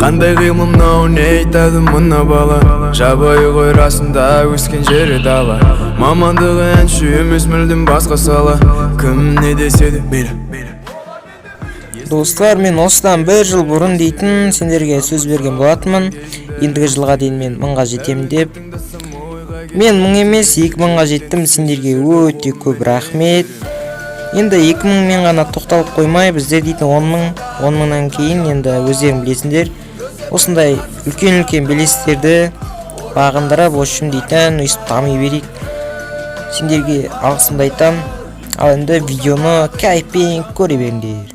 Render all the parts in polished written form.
Қандай қимыл мынау, не айтады мына бала? Жабайы ғой расында өскен жері дала. Мамандығы әнші емес, мүлдем басқа сала. Кім не десе де мейлі. Достар, мен осыдан 1 жыл бұрын дейтін сендерге сөз берген болатынмын. Ендігі жылға дейін мен 1000-ға жетемін деп. Мен 1000 емес 2000-ға жеттім. Сендерге өте көп рахмет. Енді 2000 мен ғана тоқталып қоймай, біздер дейтін 10 000-нан кейін енді өздерің білесіңдер. Осындай үлкен белестерді бағындырып, өшім дейтін өйстіп дами берейік. Сендерге алғысымды айтам. Ал енді видеоны кайфпен көре беріңдер.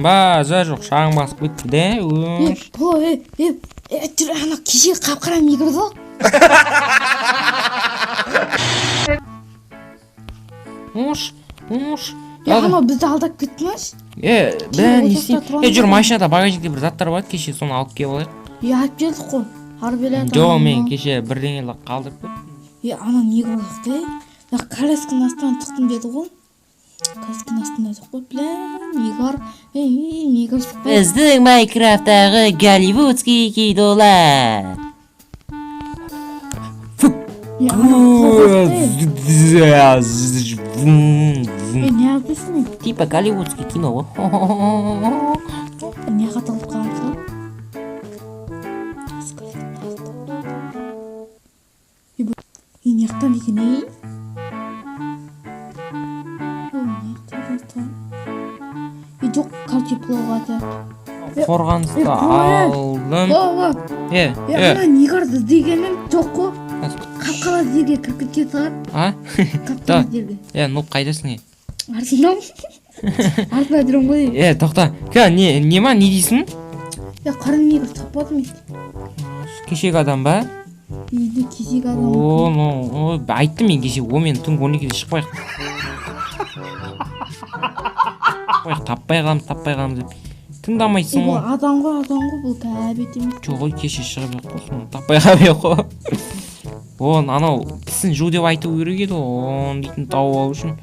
База жоқ, шағын басып кетті де. Жүр, ана кеше қап-қара микроды. Ана бізді алдап кетті ма? Жүр, машинада багажникте бір заттар бар, кеше соны алып келіп алайық. Алып келдік қой. Жоқ, мен кеше бірдеңелі қалдырып кеттім. Ана микроды. Колескінің астынан тұқтым деді ғой. Колескінің астында жоқ қой, Мигор. Біздің Майнкрафттағы голливудский кинолар. Не yapıyorsun? Типа голливудский кино ғой. Не қаталып қаламсың? Не қытан екен, жоқ, картоплаға тәп. Қорғанысты алдым. Ана Мигорды іздегенім жоқ қой. Қап-қала жерге кіріп кеткен сағат. Қап-қала жерге. Ну қайдасың? Артынан? Артына жүрем ғой. Тоқта. Не ма, не дейсің? Қарын Мигор таппадым. Кешегі адам ба? Кешегі адам. Айттым мен кеше, мен түнгі 12-де шықпайық. Таппай қаламыз деп. Тыңдамайсың ғой. Адам ғой, бұл кәбет емес. Жоқ, кеше шығып еққой, таппай қалып еққой. Анау пісін жу деп айту керек еді, дейтін тауып алу үшін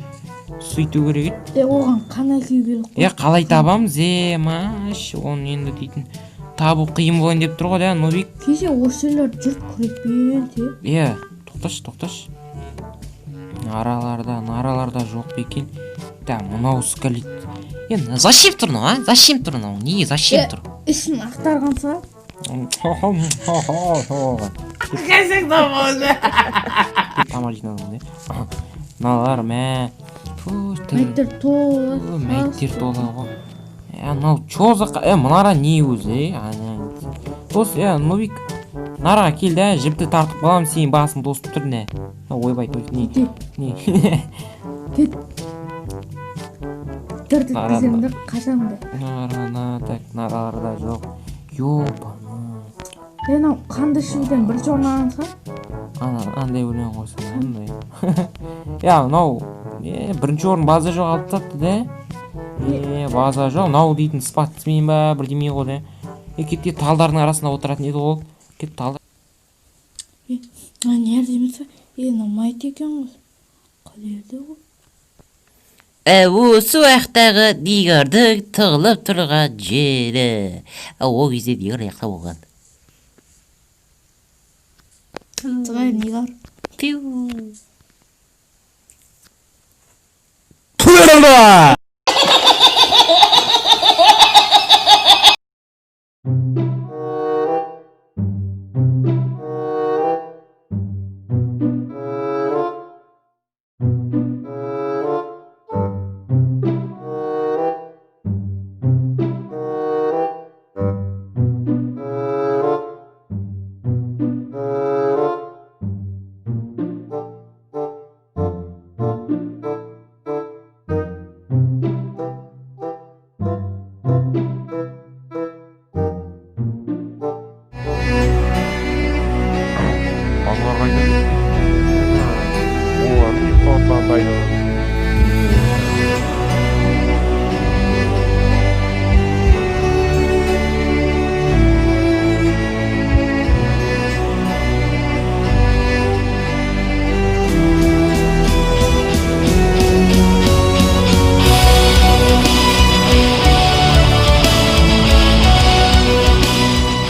сөйту керек еді. Оған қандай күй керек қой? Қалай табамыз, маш, оны енді дейтін табу қиын болайын деп тұр ғой, Нобик. Кеше осы жерлер жұрт күрекпен, тоқташ. Араларда жоқ бекен. Мынау скалит. Зачем тұр мынау, а? Зачем тұр мынау? Неге зачем тұр? Ішін ақтарған са? Қайсың табады? Тамар жинадың, де? Мыналар, Мәйттер толы. Мәйттер толы ғой. Мынау чозақ, мынара не өзі? Дос, Нобик, нараға келді, жіпті тартып қалам, сенің басың тосып тұр, не? Ойбай, не? Кет. Дұрды тізімді қашамды. Нараларда жоқ. Йопа. Қанды шүйден бір жорнаған са? Андай өлең қойсын. Мынау бірінші орын база жоқ алып тапты, де? База жоқ. Мынау дейтін спортсмен ба, бірдеме ғой, де? Кетте талдардың арасында отыратын еді ол. Кет талдар. Нерде емесі? Намайт екен ғой. Қалерде ғой? Осы уақыттағы Мигордың тығылып тұрған жері. Ол кезде Мигор яқта болған. Тұғай Мигор. Пиу.